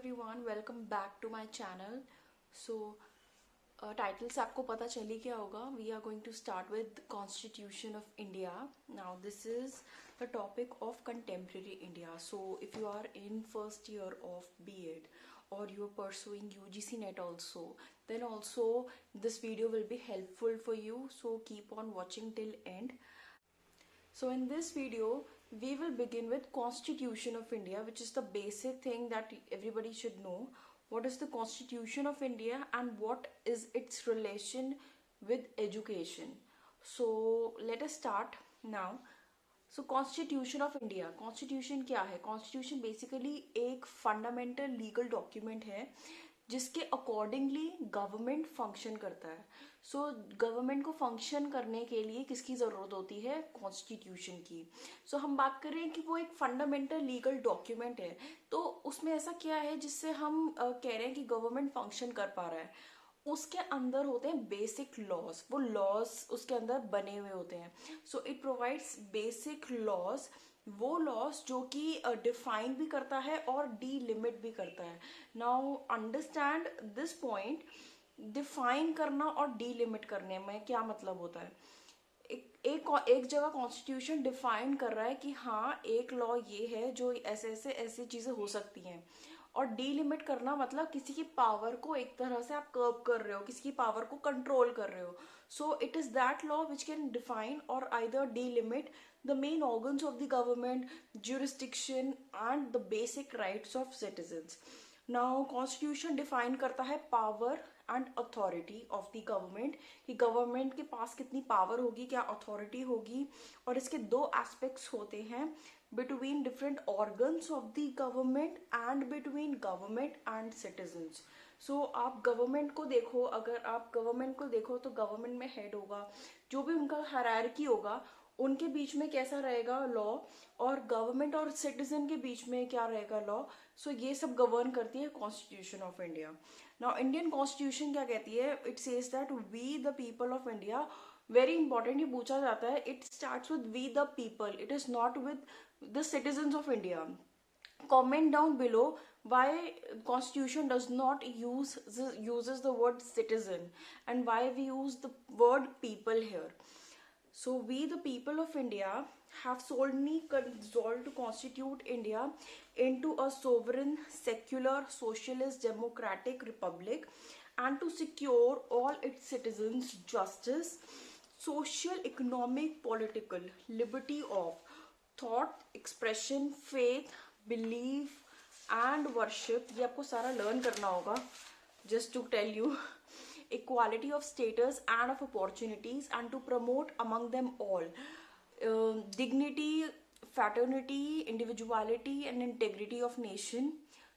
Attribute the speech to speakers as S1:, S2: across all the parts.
S1: everyone, welcome back to my channel. So title से आपको पता चल ही गया होगा. We are going to start with Constitution of India. Now this is the topic of contemporary India. So if you are in first year of B.Ed or you are pursuing UGC NET also, then also this video will be helpful for you. So keep on watching till end. So in this video, we will begin with Constitution of India, which is the basic thing that everybody should know. What is the Constitution of India and what is its relation with education? So let us start now. So Constitution of India. Constitution क्या है? Constitution basically एक fundamental legal document है जिसके accordingly government function करता है. So government को function करने के लिए किसकी ज़रूरत होती है? कॉन्स्टिट्यूशन की. सो हम बात कर रहे हैं कि वो एक फंडामेंटल लीगल डॉक्यूमेंट है. तो उसमें ऐसा क्या है जिससे हम कह रहे हैं कि गवर्नमेंट फंक्शन कर पा रहा है? उसके अंदर होते हैं बेसिक लॉज. वो लॉज उसके अंदर बने हुए होते हैं. So it provides basic laws. वो लॉस जो कि डिफाइन भी करता है और डीलिमिट भी करता है. Now understand this point. Define करना और डीलिमिट करने में क्या मतलब होता है? एक जगह कॉन्स्टिट्यूशन डिफाइन कर रहा है कि हाँ एक लॉ ये है जो ऐसे चीजें हो सकती हैं. और डीलिमिट करना मतलब किसी की पावर को एक तरह से आप कर्ब कर रहे हो, किसी की पावर को कंट्रोल कर रहे हो. So it is that law which can define और either delimit the main organs of the government, jurisdiction and the basic rights of citizens. Now constitution define करता है power and authority of the government, कि government के पास कितनी power होगी, क्या authority होगी. और इसके दो aspects होते हैं between different organs of the government and between government and citizens. सो आप गवर्नमेंट को देखो, अगर आप गवर्नमेंट को देखो तो गवर्नमेंट में हेड होगा, जो भी उनका हायरार्की होगा उनके बीच में कैसा रहेगा लॉ, और गवर्नमेंट और सिटीजन के बीच में क्या रहेगा लॉ. सो ये सब गवर्न करती है constitution of India. Now Indian constitution क्या कहती है? It says that we the people of India. Very important ये पूछा जाता है. It starts with we the people. It is not with the citizens of India. Comment down below why constitution does not uses the word citizen and why we use the word people here. So we the people of India have solemnly resolved to constitute India into a sovereign, secular, socialist, democratic republic and to secure all its citizens justice, social, economic, political liberty of thought, expression, faith, believe and worship. ये आपको सारा learn करना होगा. Just to tell you, equality of status and of opportunities and to promote among them all dignity, fraternity, individuality and integrity of nation.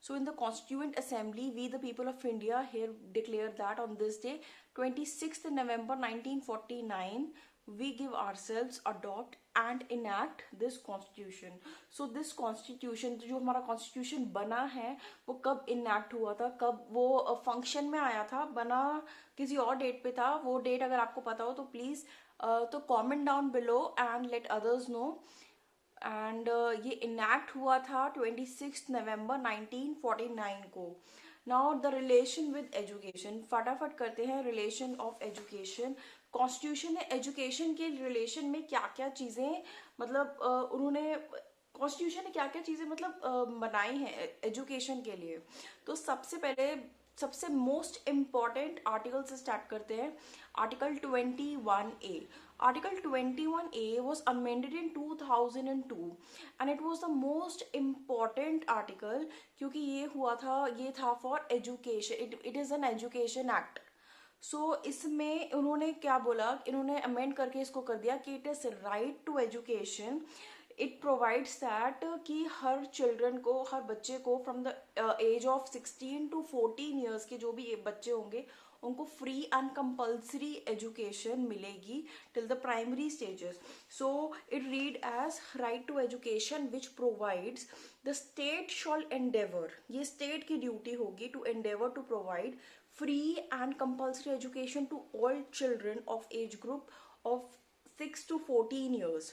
S1: So in the Constituent Assembly, we the people of India here declare that on this day, 26th November 1949, we give ourselves, adopt and enact this constitution. So this constitution, जो हमारा constitution बना है, वो कब enact हुआ था, कब वो function में आया था? बना किसी और डेट पे था. वो डेट अगर आपको पता हो तो प्लीज तो comment down below and let others know. And ये इनैक्ट हुआ था 26 नवंबर 1949 को. Now the relation with education. फटाफट करते हैं रिलेशन ऑफ एजुकेशन. कॉन्स्टिट्यूशन ने एजुकेशन के रिलेशन में क्या क्या चीज़ें मतलब उन्होंने कॉन्स्टिट्यूशन ने क्या क्या चीज़ें मतलब बनाई हैं एजुकेशन के लिए. तो सबसे पहले सबसे मोस्ट इम्पॉर्टेंट आर्टिकल से स्टार्ट करते हैं. Article 21A. Article 21A was amended in 2002 and it was the most important article क्योंकि ये था for education. It is an education act. So इसमें उन्होंने क्या बोला, इन्होंने amend करके इसको कर दिया कि it is right to education. It provides that कि हर चिल्ड्रन को, हर बच्चे को from the age of 16 to 14 years के जो भी बच्चे होंगे उनको फ्री एंड कंपल्सरी एजुकेशन मिलेगी till the primary stages. So it read as right to education which provides the state shall endeavour. ये स्टेट की ड्यूटी होगी to endeavour to provide free and compulsory education to all children of age group of 6 to 14 years.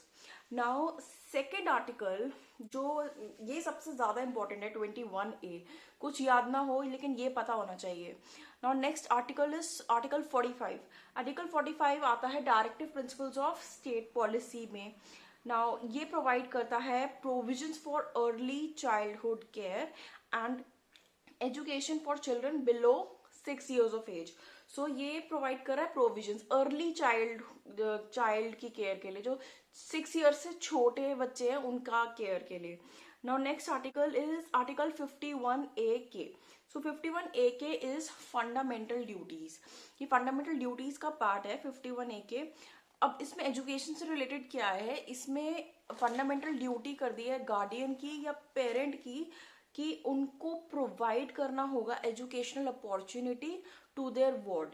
S1: Now second article, जो ये सबसे ज्यादा important है, 21A, कुछ याद ना हो लेकिन ये पता होना चाहिए. Now next article is article 45. Article 45 आता है directive principles of state policy में. नाउ ये प्रोवाइड करता है provisions for early childhood care and education for children below 6 years of age. सो ये प्रोवाइड कर रहा है प्रोविजंस अर्ली चाइल्ड की केयर के लिए, जो 6 years से छोटे बच्चे हैं उनका केयर के लिए. Now next article is article 51A. So 51A is fundamental duties. ये फंडामेंटल ड्यूटीज का पार्ट है 51A. अब इसमें एजुकेशन से रिलेटेड क्या है, इसमें फंडामेंटल ड्यूटी कर दी है गार्डियन की या पेरेंट की कि उनको प्रोवाइड करना होगा educational opportunity to their ward.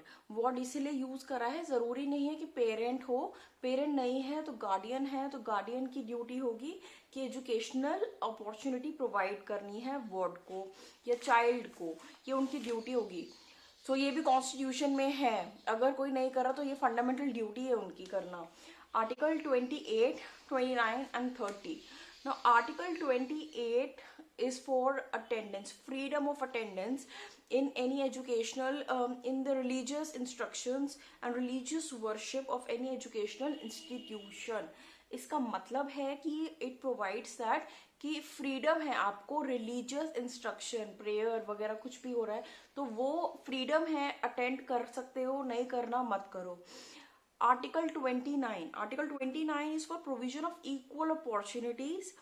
S1: इसीलिए यूज करा है. जरूरी नहीं है कि पेरेंट हो, पेरेंट नहीं है तो गार्डियन की ड्यूटी होगी कि एजुकेशनल अपॉर्चुनिटी प्रोवाइड करनी है वार्ड को या चाइल्ड को, ये उनकी ड्यूटी होगी. सो ये भी कॉन्स्टिट्यूशन में है. अगर कोई नहीं करा तो ये फंडामेंटल ड्यूटी है उनकी करना. Article 28, 29 and 30. Now article 28 is for attendance, freedom of attendance in any educational in the religious instructions and religious worship of any educational institution. इसका मतलब है कि it provides that कि फ्रीडम है आपको, रिलीजियस इंस्ट्रक्शन प्रेयर वगैरह कुछ भी हो रहा है तो वो फ्रीडम है, अटेंड कर सकते हो, नहीं करना मत करो. Article 29. Article 29 is for provision of equal opportunities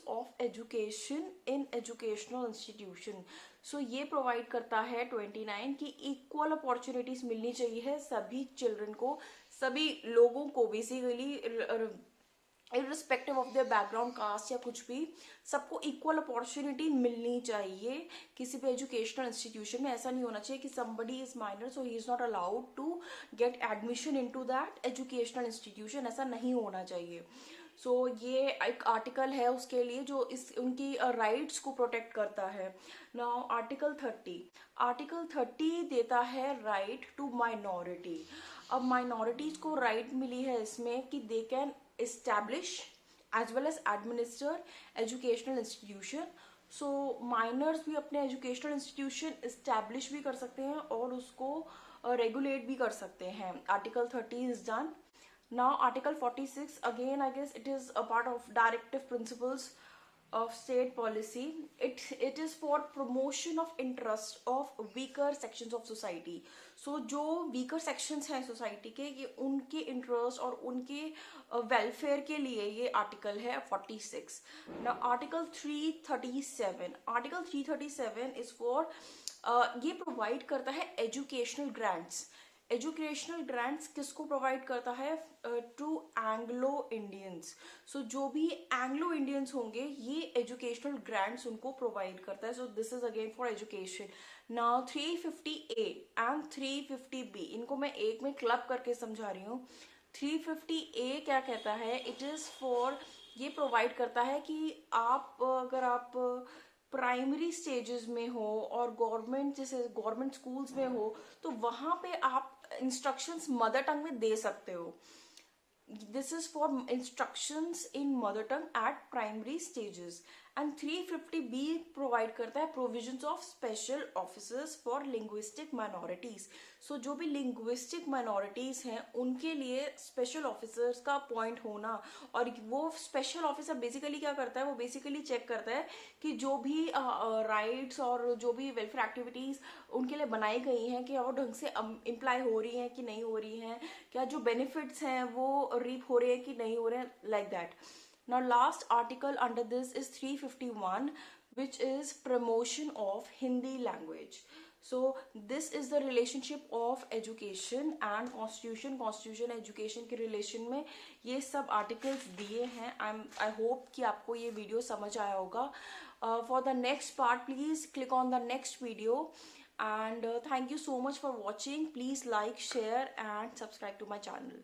S1: of education in educational institution. So ये प्रोवाइड करता है 29 की इक्वल अपॉर्चुनिटीज मिलनी चाहिए है सभी चिल्ड्रन को, सभी लोगों को, basically irrespective of their background, caste या कुछ भी, सबको इक्वल अपॉर्चुनिटी मिलनी चाहिए किसी भी एजुकेशनल इंस्टीट्यूशन में. ऐसा नहीं होना चाहिए कि somebody is minor so he is not allowed to get admission into that educational institution. ऐसा नहीं होना चाहिए. सो ये एक आर्टिकल है उसके लिए जो इस उनकी राइट्स को प्रोटेक्ट करता है. Now article 30. आर्टिकल 30 देता है राइट टू माइनॉरिटी. अब माइनॉरिटीज को राइट मिली है इसमें कि they can establish as well as administer educational institution. So minors भी अपने educational institution establish भी कर सकते हैं और उसको regulate भी कर सकते हैं. Article 30 is done. Now Article 46, again I guess it is a part of directive principles of state policy. It is for promotion of interest of weaker sections of society. So जो weaker sections हैं society के, ये उनके interest और उनके welfare के लिए ये article है 46. Now Article 337. Article 337 is for ये provide करता है educational grants. एजुकेशनल ग्रांट्स किसको प्रोवाइड करता है? To Anglo Indians. सो जो भी एंग्लो इंडियंस होंगे ये एजुकेशनल ग्रांट्स उनको प्रोवाइड करता है. So this is again for education. Now 350A and 350B, इनको मैं एक में क्लब करके समझा रही हूँ. 350A क्या कहता है? इट इज फॉर, ये प्रोवाइड करता है कि आप अगर आप प्राइमरी स्टेजेस में हो और गवर्नमेंट जैसे गवर्नमेंट स्कूल्स में हो तो वहां पे आप इंस्ट्रक्शंस मदर टंग में दे सकते हो. This is for instructions in mother tongue at primary stages. And 350B provide करता है provisions of special officers for linguistic minorities. So जो भी लिंग्विस्टिक माइनॉरिटीज हैं उनके लिए स्पेशल ऑफिसर्स का अपॉइंट होना. और वो स्पेशल ऑफिसर बेसिकली क्या करता है? वो बेसिकली चेक करता है कि जो भी राइट्स और जो भी वेलफेयर एक्टिविटीज उनके लिए बनाई गई हैं कि वो ढंग से इम्प्लाई हो रही हैं कि नहीं हो रही हैं, क्या जो बेनिफिट्स हैं वो रीप हो रहे हैं कि नहीं हो रहे हैं, like that. Now last article under this is 351, which is promotion of Hindi language. So this is the relationship of education and constitution education के relation में ये सब articles दिए हैं. I hope कि आपको ये video समझ आया होगा. For the next part please click on the next video and thank you so much for watching. Please like, share and subscribe to my channel.